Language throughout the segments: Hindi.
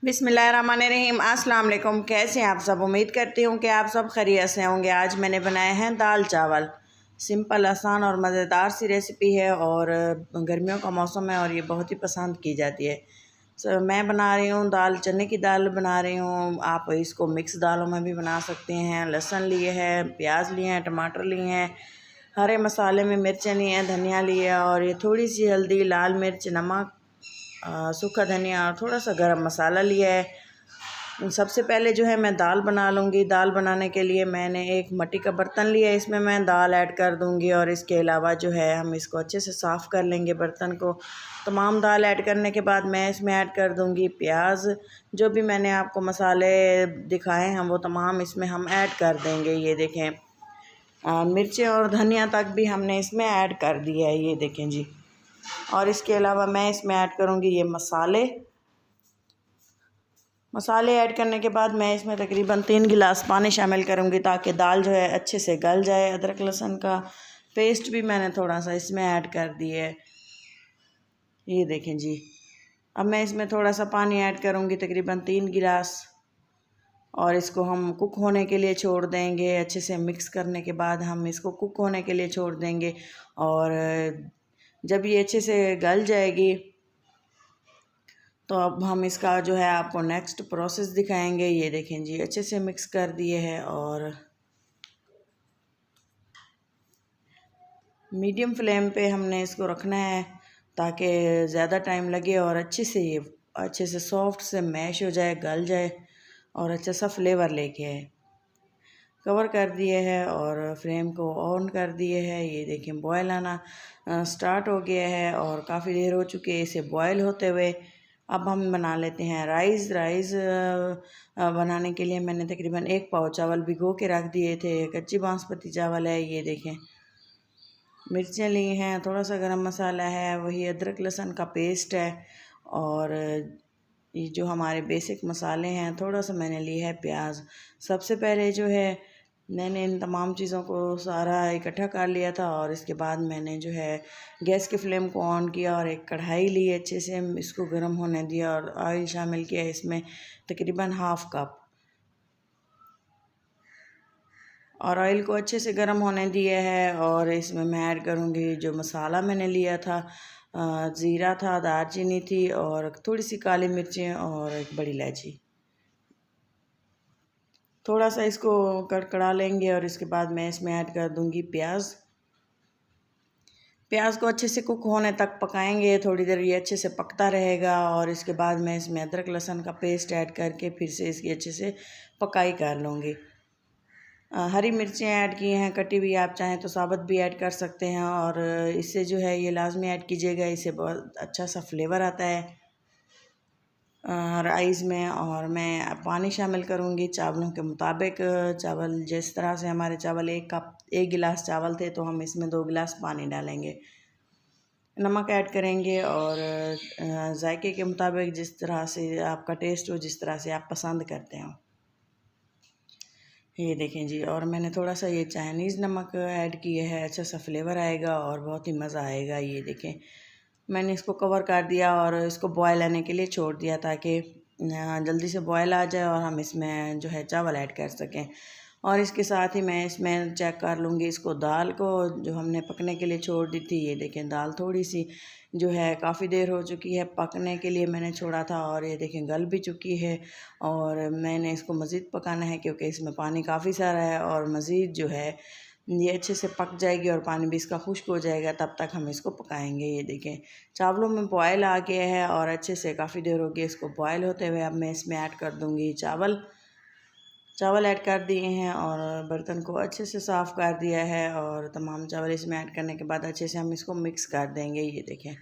बिस्मिल्लाहिर्रहमानिर्रहीम। अस्सलाम वालेकुम। कैसे हैं आप सब? उम्मीद करती हूँ कि आप सब खैरियत से होंगे। आज मैंने बनाए हैं दाल चावल। सिंपल, आसान और मज़ेदार सी रेसिपी है और गर्मियों का मौसम है और ये बहुत ही पसंद की जाती है। मैं बना रही हूँ दाल, चने की दाल बना रही हूँ। आप इसको मिक्स दालों में भी बना सकते हैं। लहसुन लिए हैं, प्याज लिए हैं, टमाटर लिए हैं, हरे मसाले में मिर्चें लिए हैं, धनिया लिए और ये थोड़ी सी हल्दी, लाल मिर्च, नमक, सूखा धनिया और थोड़ा सा गरम मसाला लिया है। सबसे पहले जो है मैं दाल बना लूँगी। दाल बनाने के लिए मैंने एक मिट्टी का बर्तन लिया है, इसमें मैं दाल ऐड कर दूँगी और इसके अलावा जो है हम इसको अच्छे से साफ़ कर लेंगे बर्तन को। तमाम दाल ऐड करने के बाद मैं इसमें ऐड कर दूँगी प्याज। जो भी मैंने आपको मसाले दिखाए हैं वो तमाम इसमें हम ऐड कर देंगे। ये देखें, मिर्चें और धनिया तक भी हमने इसमें ऐड कर दिया है, ये देखें जी। और इसके अलावा मैं इसमें ऐड करूँगी ये मसाले ऐड करने के बाद मैं इसमें तकरीबन 3 गिलास पानी शामिल करूँगी ताकि दाल जो है अच्छे से गल जाए। अदरक लहसुन का पेस्ट भी मैंने थोड़ा सा इसमें ऐड कर दिया है, ये देखें जी। अब मैं इसमें थोड़ा सा पानी ऐड करूँगी, तकरीबन 3 गिलास, और इसको हम कुक होने के लिए छोड़ देंगे। अच्छे से मिक्स करने के बाद हम इसको कुक होने के लिए छोड़ देंगे और जब ये अच्छे से गल जाएगी तो अब हम इसका जो है आपको नेक्स्ट प्रोसेस दिखाएंगे। ये देखें जी, अच्छे से मिक्स कर दिए है और मीडियम फ्लेम पे हमने इसको रखना है ताकि ज़्यादा टाइम लगे और ये अच्छे से सॉफ्ट से मैश हो जाए, गल जाए और अच्छा सा फ्लेवर लेके आए। कवर कर दिए है और फ्लेम को ऑन कर दिए है। ये देखें बॉयल आना स्टार्ट हो गया है और काफ़ी देर हो चुकी है इसे बॉयल होते हुए। अब हम बना लेते हैं राइस बनाने के लिए मैंने तकरीबन 1 पाव चावल भिगो के रख दिए थे। कच्ची बासमती चावल है, ये देखें। मिर्चें ली हैं, थोड़ा सा गरम मसाला है, वही अदरक लहसुन का पेस्ट है और ये जो हमारे बेसिक मसाले हैं, थोड़ा सा मैंने लिया है प्याज। सबसे पहले जो है मैंने इन तमाम चीज़ों को सारा इकट्ठा कर लिया था और इसके बाद मैंने जो है गैस के फ्लेम को ऑन किया और एक कढ़ाई ली, अच्छे से इसको गर्म होने दिया और ऑयल शामिल किया इसमें तकरीबन हाफ़ कप, और ऑयल को अच्छे से गर्म होने दिया है। और इसमें मैं ऐड करूँगी जो मसाला मैंने लिया था, ज़ीरा था, दालचीनी थी और थोड़ी सी काली मिर्चें और एक बड़ी इलायची। थोड़ा सा इसको कड़कड़ा लेंगे और इसके बाद मैं इसमें ऐड कर दूँगी प्याज को अच्छे से कुक होने तक पकाएंगे। थोड़ी देर ये अच्छे से पकता रहेगा और इसके बाद मैं इसमें अदरक लहसुन का पेस्ट ऐड करके फिर से इसकी अच्छे से पकाई कर लूँगी। हरी मिर्चें ऐड की हैं कटी हुई, आप चाहें तो साबुत भी ऐड कर सकते हैं और इससे जो है ये लाजमी ऐड कीजिएगा, इससे बहुत अच्छा सा फ्लेवर आता है राइस में। और मैं पानी शामिल करूँगी चावलों के मुताबिक। चावल जिस तरह से हमारे चावल 1 गिलास चावल थे तो हम इसमें 2 गिलास पानी डालेंगे। नमक ऐड करेंगे और जायके के मुताबिक, जिस तरह से आपका टेस्ट हो, जिस तरह से आप पसंद करते हो। ये देखें जी, और मैंने थोड़ा सा ये चाइनीज़ नमक ऐड किया है, अच्छा सा फ्लेवर आएगा और बहुत ही मज़ा आएगा। ये देखें मैंने इसको कवर कर दिया और इसको बॉयल आने के लिए छोड़ दिया ताकि जल्दी से बॉयल आ जाए और हम इसमें जो है चावल ऐड कर सकें। और इसके साथ ही मैं इसमें चेक कर लूँगी इसको, दाल को जो हमने पकने के लिए छोड़ दी थी। ये देखें दाल थोड़ी सी जो है काफ़ी देर हो चुकी है पकने के लिए मैंने छोड़ा था और ये देखें गल भी चुकी है और मैंने इसको मज़ीद पकाना है क्योंकि इसमें पानी काफ़ी सारा है और मज़ीद जो है ये अच्छे से पक जाएगी और पानी भी इसका खुश्क हो जाएगा, तब तक हम इसको पकाएंगे। ये देखें चावलों में बॉयल आ गया है और अच्छे से काफ़ी देर हो गई इसको बॉयल होते हुए। अब मैं इसमें ऐड कर दूँगी चावल ऐड कर दिए हैं और बर्तन को अच्छे से साफ़ कर दिया है और तमाम चावल इसमें ऐड करने के बाद अच्छे से हम इसको मिक्स कर देंगे। ये देखें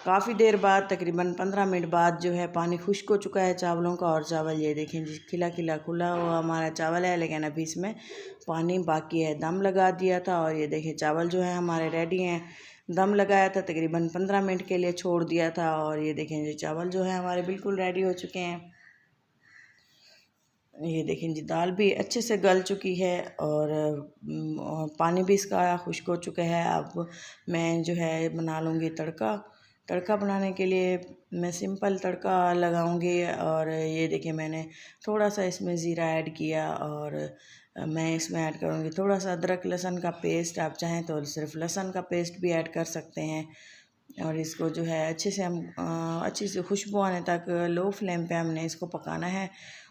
काफ़ी देर बाद, तकरीबन 15 मिनट बाद जो है पानी खुश्क हो चुका है चावलों का और चावल ये देखें जी खिला खिला खुला हुआ हमारा चावल है, लेकिन अभी इसमें पानी बाकी है। दम लगा दिया था और ये देखें चावल जो है हमारे रेडी हैं। दम लगाया था, तकरीबन 15 मिनट के लिए छोड़ दिया था और ये देखें जी चावल जो है हमारे बिल्कुल रेडी हो चुके हैं। ये देखें जी दाल भी अच्छे से गल चुकी है और पानी भी इसका खुश्क हो चुका है। अब मैं जो है बना लूँगी तड़का तड़का बनाने के लिए मैं सिंपल तड़का लगाऊंगी। और ये देखिए मैंने थोड़ा सा इसमें ज़ीरा ऐड किया और मैं इसमें ऐड करूंगी थोड़ा सा अदरक लहसुन का पेस्ट। आप चाहें तो सिर्फ लहसुन का पेस्ट भी ऐड कर सकते हैं। और इसको जो है अच्छे से हम अच्छी से खुशबू आने तक लो फ्लेम पे हमने इसको पकाना है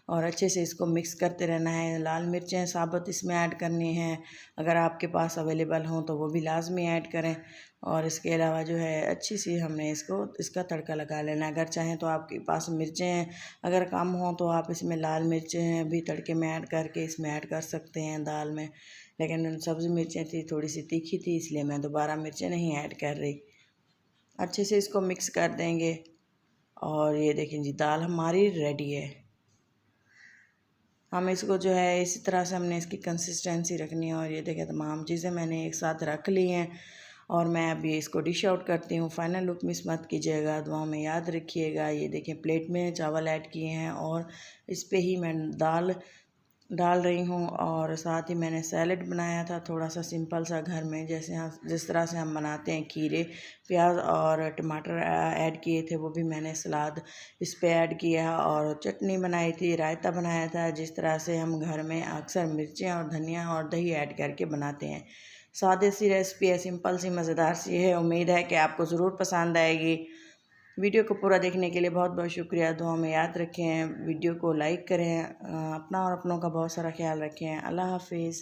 और अच्छे से इसको मिक्स करते रहना है। लाल मिर्चें साबुत इसमें ऐड करनी हैं, अगर आपके पास अवेलेबल हों तो वो भी लाजमी ऐड करें। और इसके अलावा जो है अच्छी सी हमने इसका तड़का लगा लेना है। अगर चाहें तो आपके पास मिर्चें अगर कम हों तो आप इसमें लाल मिर्चें भी तड़के में ऐड करके इसमें ऐड कर सकते हैं दाल में, लेकिन सब्ज़ी मिर्चें थी थोड़ी सी तीखी थी इसलिए मैं दोबारा मिर्चें नहीं ऐड कर रही। अच्छे से इसको मिक्स कर देंगे और ये देखें जी दाल हमारी रेडी है। हम इसको जो है इसी तरह से हमने इसकी कंसिस्टेंसी रखनी है। और ये देखें तमाम चीज़ें मैंने एक साथ रख ली हैं और मैं अभी इसको डिश आउट करती हूँ। फाइनल लुक मिस मत कीजिएगा, दुआ में याद रखिएगा। ये देखें प्लेट में चावल ऐड किए हैं और इस पे ही मैं दाल डाल रही हूँ और साथ ही मैंने सैलेड बनाया था थोड़ा सा सिंपल सा घर में, जैसे हम जिस तरह से हम बनाते हैं। खीरे प्याज और टमाटर ऐड किए थे, वो भी मैंने सलाद इस पे ऐड किया और चटनी बनाई थी, रायता बनाया था, जिस तरह से हम घर में अक्सर मिर्चें और धनिया और दही ऐड करके बनाते हैं। सादे सी रेसिपी है, सिंपल सी मज़ेदार सी है। उम्मीद है कि आपको ज़रूर पसंद आएगी। वीडियो को पूरा देखने के लिए बहुत बहुत शुक्रिया। दुआ में याद रखें, वीडियो को लाइक करें, अपना और अपनों का बहुत सारा ख्याल रखें। अल्लाह हाफिज़।